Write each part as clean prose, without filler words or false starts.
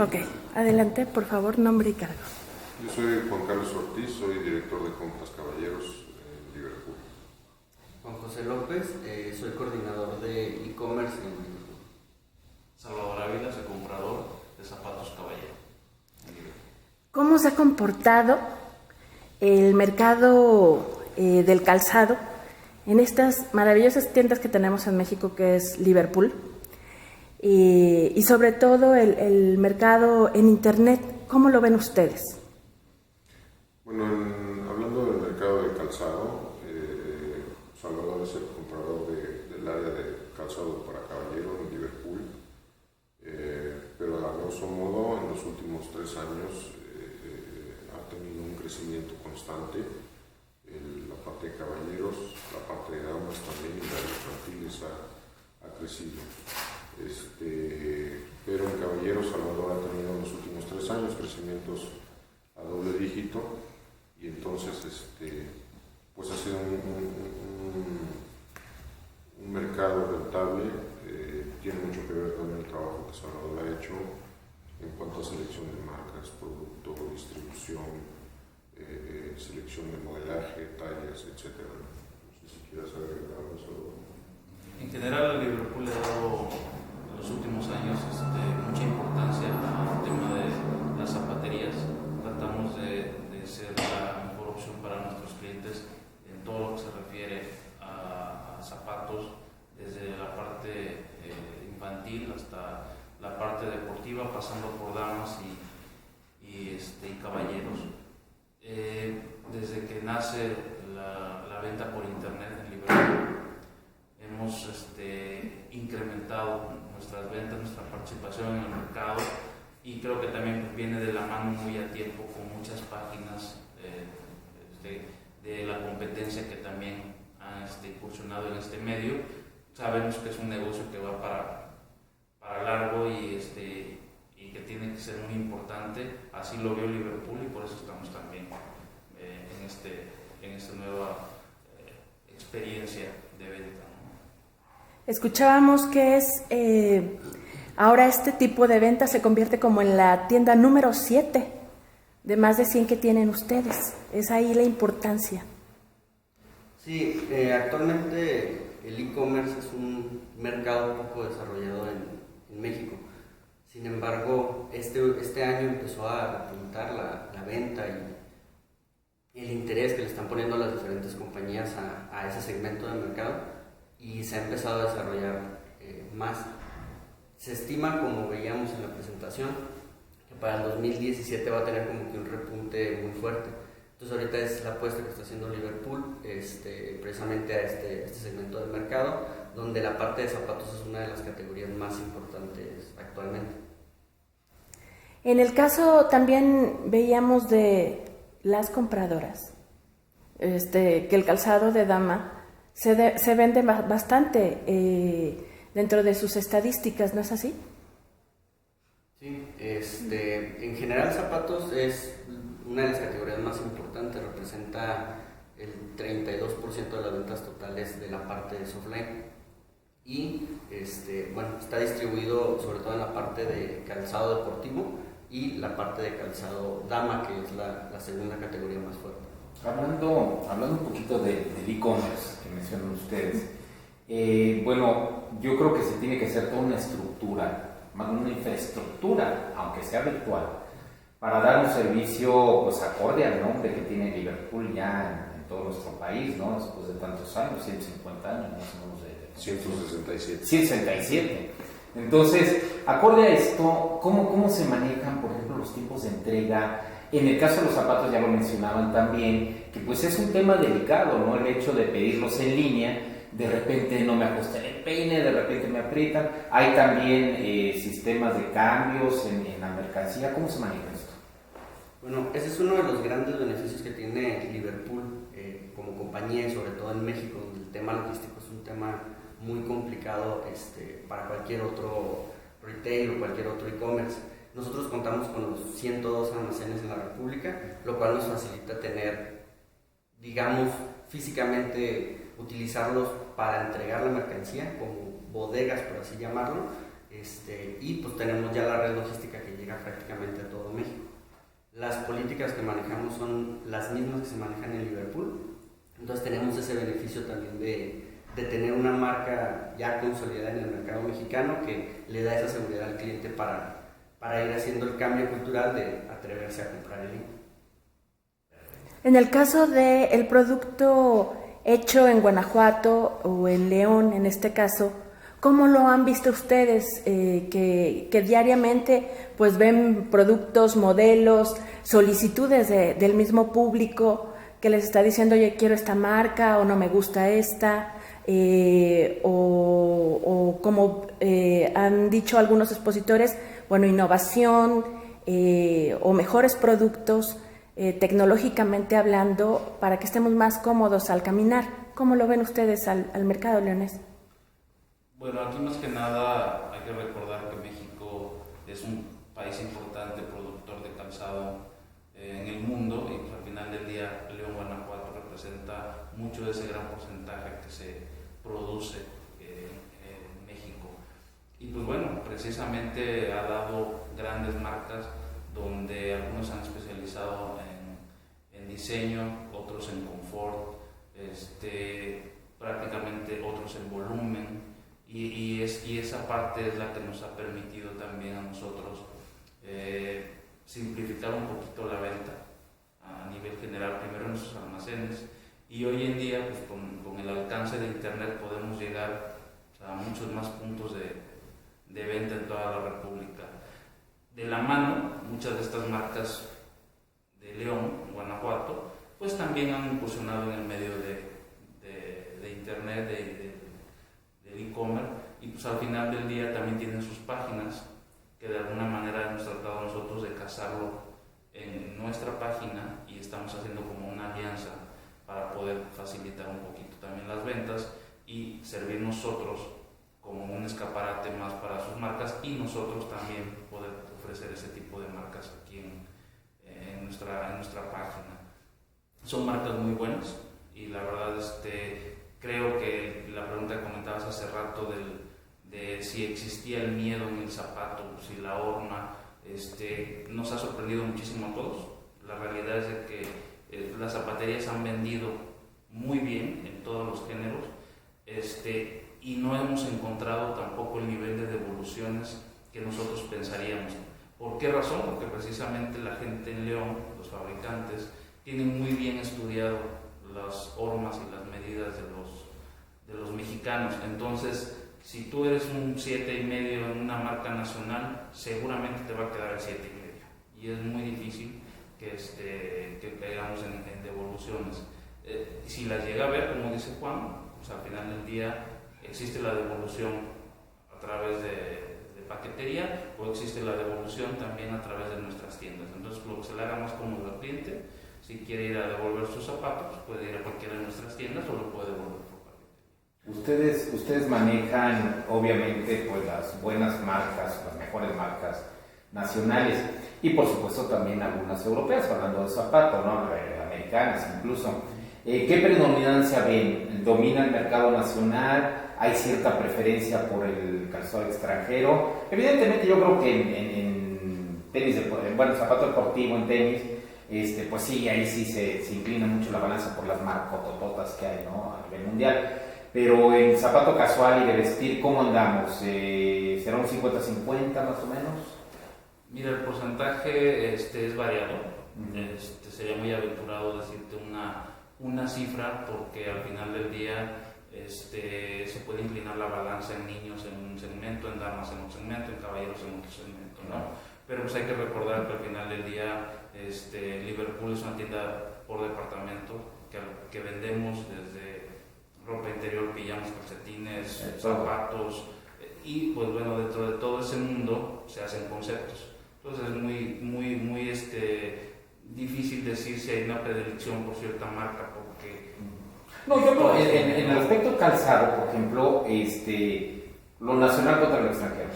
Ok, adelante, por favor, nombre y cargo. Yo soy Juan Carlos Ortiz, soy director de compras caballeros en Liverpool. Juan José López, soy coordinador de e-commerce en Liverpool. Salvador Ávila, soy comprador de zapatos caballero en Liverpool. ¿Cómo se ha comportado el mercado del calzado en estas maravillosas tiendas que tenemos en México, que es Liverpool? Y sobre todo el mercado en Internet, ¿cómo lo ven ustedes? Bueno, hablando del mercado de calzado, Salvador es el comprador del área de calzado para caballero en Liverpool, pero a grosso modo en los últimos 3 años ha tenido un crecimiento constante. La parte de caballeros, la parte de damas también y la de infantiles ha crecido. Pero en caballeros Salvador ha tenido en los últimos 3 años crecimientos a doble dígito, y entonces pues ha sido un mercado rentable. Tiene mucho que ver también el trabajo que Salvador ha hecho en cuanto a selección de marcas, producto, distribución, selección de modelaje, tallas, etc. No sé si quieras agregar algo, Salvador. En general, Liverpool le ha dado en los últimos años mucha importancia al tema de las zapaterías. Tratamos de ser la mejor opción para nuestros clientes en todo lo que se refiere a zapatos, desde la parte infantil hasta la parte deportiva, pasando por damas y caballeros. Desde que nace la venta por internet en Liverpool, hemos incrementado nuestras ventas, nuestra participación en el mercado, y creo que también viene de la mano muy a tiempo con muchas páginas de la competencia que también han incursionado en este medio. Sabemos que es un negocio que va para largo y que tiene que ser muy importante. Así lo vio Liverpool y por eso estamos también en esta nueva experiencia de venta. Escuchábamos que ahora este tipo de venta se convierte como en la tienda número 7 de más de 100 que tienen ustedes. Es ahí la importancia. Sí, actualmente el e-commerce es un mercado poco desarrollado en México. Sin embargo, este año empezó a repuntar la venta y el interés que le están poniendo las diferentes compañías a ese segmento de mercado, y se ha empezado a desarrollar más. Se estima, como veíamos en la presentación, que para el 2017 va a tener como que un repunte muy fuerte. Entonces ahorita es la apuesta que está haciendo Liverpool precisamente a este segmento del mercado, donde la parte de zapatos es una de las categorías más importantes actualmente. En el caso también veíamos de las compradoras, que el calzado de dama se vende bastante dentro de sus estadísticas, ¿no es así? Sí, en general zapatos es una de las categorías más importantes, representa el 32% de las ventas totales de la parte de softline, y está distribuido sobre todo en la parte de calzado deportivo y la parte de calzado dama, que es la segunda categoría más fuerte. Hablando un poquito del e-commerce que mencionan ustedes, bueno, yo creo que se tiene que hacer toda una estructura, más una infraestructura, aunque sea virtual, para dar un servicio pues acorde al nombre que tiene Liverpool ya en todo nuestro país, ¿no? Después de tantos años, 150 años más o menos de 167. 167. Entonces, acorde a esto, ¿cómo se manejan, por ejemplo, los tiempos de entrega? En el caso de los zapatos ya lo mencionaban también, que pues es un tema delicado, ¿no? El hecho de pedirlos en línea, de repente no me ajustan el peine, de repente me aprietan. Hay también sistemas de cambios en la mercancía. ¿Cómo se maneja esto? Bueno, ese es uno de los grandes beneficios que tiene Liverpool como compañía, y sobre todo en México, donde el tema logístico es un tema muy complicado para cualquier otro retail o cualquier otro e-commerce. Nosotros contamos con los 102 almacenes en la República, lo cual nos facilita tener, digamos, físicamente utilizarlos para entregar la mercancía como bodegas, por así llamarlo, y pues tenemos ya la red logística que llega prácticamente a todo México. Las políticas que manejamos son las mismas que se manejan en Liverpool, entonces tenemos ese beneficio también de tener una marca ya consolidada en el mercado mexicano que le da esa seguridad al cliente para ir haciendo el cambio cultural de atreverse a comprar el ICO. En el caso del producto hecho en Guanajuato o en León, en este caso, ¿cómo lo han visto ustedes que diariamente pues ven productos, modelos, solicitudes del mismo público que les está diciendo, oye, quiero esta marca o no me gusta esta? O como han dicho algunos expositores, bueno, innovación o mejores productos tecnológicamente hablando para que estemos más cómodos al caminar. ¿Cómo lo ven ustedes al mercado leonés? Bueno, aquí más que nada hay que recordar que México es un país importante productor de calzado en el mundo y pues, al final del día León, Guanajuato representa mucho de ese gran porcentaje que se produce en México. Y pues bueno, precisamente ha dado grandes marcas donde algunos se han especializado en diseño, otros en confort, prácticamente otros en volumen, y esa parte es la que nos ha permitido también a nosotros simplificar un poquito la venta a nivel general, primero en nuestros almacenes, y hoy en día pues, con el alcance de internet podemos llegar a muchos más puntos de venta en toda la República. De la mano, muchas de estas marcas de León, Guanajuato, pues también han incursionado en el medio de internet, del e-commerce, y pues al final del día también tienen sus páginas que de alguna manera hemos tratado nosotros de casarlo en nuestra página y estamos haciendo como una alianza para poder facilitar un poquito también las ventas y servir nosotros como un escaparate más para sus marcas y nosotros también poder ofrecer ese tipo de marcas aquí en nuestra página. Son marcas muy buenas y la verdad creo que la pregunta que comentabas hace rato de si existía el miedo en el zapato, si la horma, nos ha sorprendido muchísimo a todos. La realidad es de que las zapaterías han vendido muy bien en todos los géneros y no hemos encontrado tampoco el nivel de devoluciones que nosotros pensaríamos. ¿Por qué razón? Porque precisamente la gente en León, los fabricantes, tienen muy bien estudiado las hormas y las medidas de los mexicanos. Entonces, si tú eres un 7,5 en una marca nacional, seguramente te va a quedar el 7,5. Y es muy difícil que pegamos en devoluciones. Si las llega a ver, como dice Juan, pues al final del día existe la devolución a través de paquetería o existe la devolución también a través de nuestras tiendas. Entonces, lo que se le haga más cómodo al cliente, si quiere ir a devolver sus zapatos, puede ir a cualquiera de nuestras tiendas o lo puede devolver por paquetería. Ustedes manejan obviamente pues las buenas marcas, las mejores marcas nacionales y por supuesto también algunas europeas, hablando de zapatos, ¿no? Americanas incluso. ¿Qué predominancia ven? ¿Domina el mercado nacional? ¿Hay cierta preferencia por el calzado extranjero? Evidentemente yo creo que en tenis, zapato deportivo, en tenis, pues sí, ahí sí se inclina mucho la balanza por las marcotototas que hay, ¿no? A nivel mundial. Pero en zapato casual y de vestir, ¿cómo andamos? ¿Será un 50-50 más o menos? Mira, el porcentaje es variado. Sería muy aventurado decirte una cifra porque al final del día se puede inclinar la balanza en niños en un segmento, en damas en un segmento, en caballeros en otro segmento, ¿no? Pero pues hay que recordar que al final del día Liverpool es una tienda por departamento que vendemos desde ropa interior, pijamas, calcetines, zapatos y pues bueno, dentro de todo ese mundo se hacen conceptos. Entonces es muy difícil decir si hay una predilección por cierta marca porque... No, yo creo en el aspecto calzado, por ejemplo, lo nacional contra lo extranjero,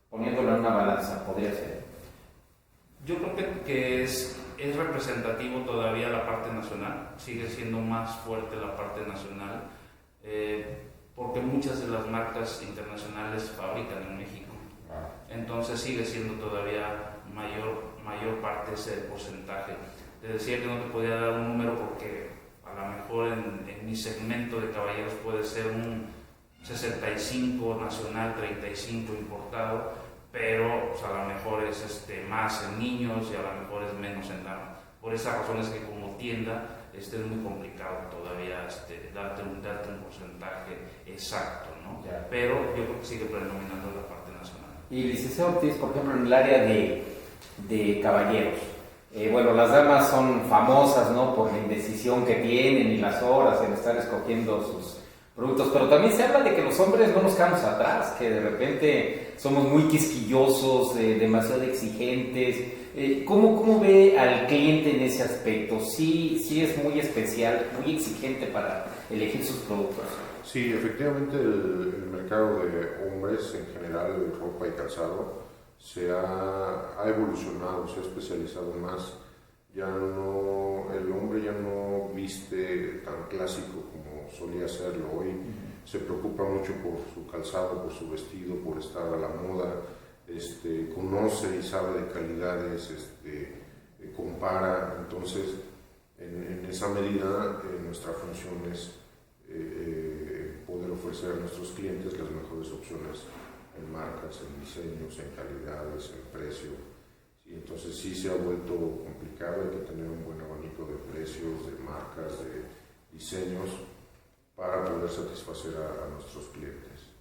poniéndolo en una balanza, podría ser. Yo creo que es representativo todavía la parte nacional, sigue siendo más fuerte la parte nacional, porque muchas de las marcas internacionales fabrican en México. Entonces sigue siendo todavía mayor parte ese porcentaje. Te decía que no te podía dar un número porque a lo mejor en mi segmento de caballeros puede ser un 65 nacional, 35 importado, pero pues, a lo mejor es más en niños y a lo mejor es menos en damas. Por esas razones que como tienda es muy complicado todavía darte un porcentaje exacto, ¿no? Ya. Pero yo creo que sigue predominando la parte nacional. Y licenciado Ortiz, por ejemplo, en el área de caballeros, bueno, las damas son famosas, ¿no? Por la indecisión que tienen y las horas en estar escogiendo sus productos, pero también se habla de que los hombres no nos quedamos atrás, que de repente somos muy quisquillosos, demasiado exigentes. ¿Cómo ve al cliente en ese aspecto? ¿Sí es muy especial, muy exigente para elegir sus productos? Sí, efectivamente el mercado de hombres en general, ropa y calzado, ha evolucionado, se ha especializado más. El hombre ya no viste tan clásico como solía hacerlo. Hoy se preocupa mucho por su calzado, por su vestido, por estar a la moda, conoce y sabe de calidades, compara. Entonces, en esa medida, nuestra función es poder ofrecer a nuestros clientes las mejores opciones en marcas, en diseños, en calidades, en precio. Y entonces sí se ha vuelto complicado, hay que tener un buen abanico de precios, de marcas, de diseños para poder satisfacer a nuestros clientes.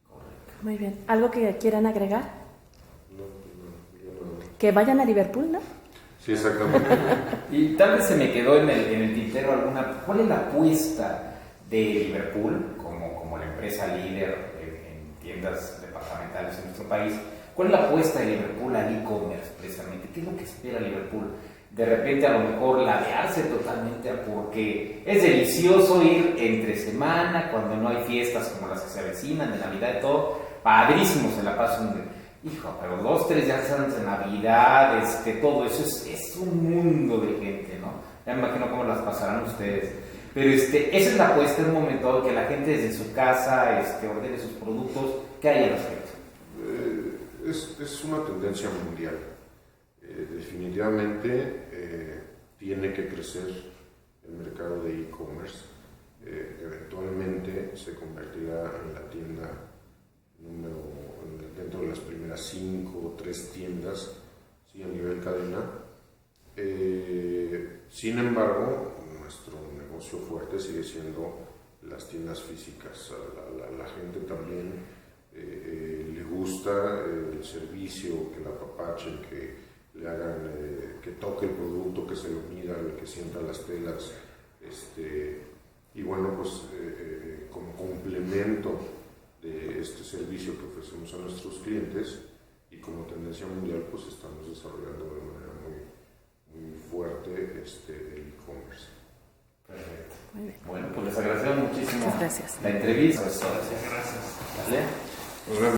Correcto. Muy bien. ¿Algo que quieran agregar? No, yo no. Que vayan a Liverpool, ¿no? Sí, exactamente. Y tal vez se me quedó en el tintero ¿cuál es la apuesta de Liverpool como la empresa líder en tiendas departamentales en nuestro país? ¿Cuál es la apuesta de Liverpool al e-commerce precisamente? ¿Qué es lo que espera Liverpool? De repente a lo mejor ladearse totalmente porque es delicioso ir entre semana, cuando no hay fiestas como las que se avecinan, de Navidad y todo, padrísimo, se la pasan, hijo, pero 2, 3 días antes de Navidad, todo eso es un mundo de gente, ¿no? Ya me imagino cómo las pasarán ustedes. Pero esa es la apuesta en un momento dado, que la gente desde su casa ordene sus productos. ¿Qué hay al respecto? Es una tendencia mundial. Definitivamente tiene que crecer el mercado de e-commerce. Eventualmente se convertirá en la tienda dentro de las primeras 5 o 3 tiendas, ¿sí? A nivel cadena. Sin embargo, nuestro negocio fuerte sigue siendo las tiendas físicas. A la gente también le gusta el servicio, que la apapachen, que le hagan, que toque el producto, que se lo mida, que sienta las telas. Y bueno, pues como complemento de este servicio que ofrecemos a nuestros clientes y como tendencia mundial, pues estamos desarrollando de manera muy fuerte el e-commerce. Perfecto. Muy bien. Bueno, pues les agradecemos muchísimo Muchas gracias. la entrevista. Gracias. ¿Vale? Nos vemos.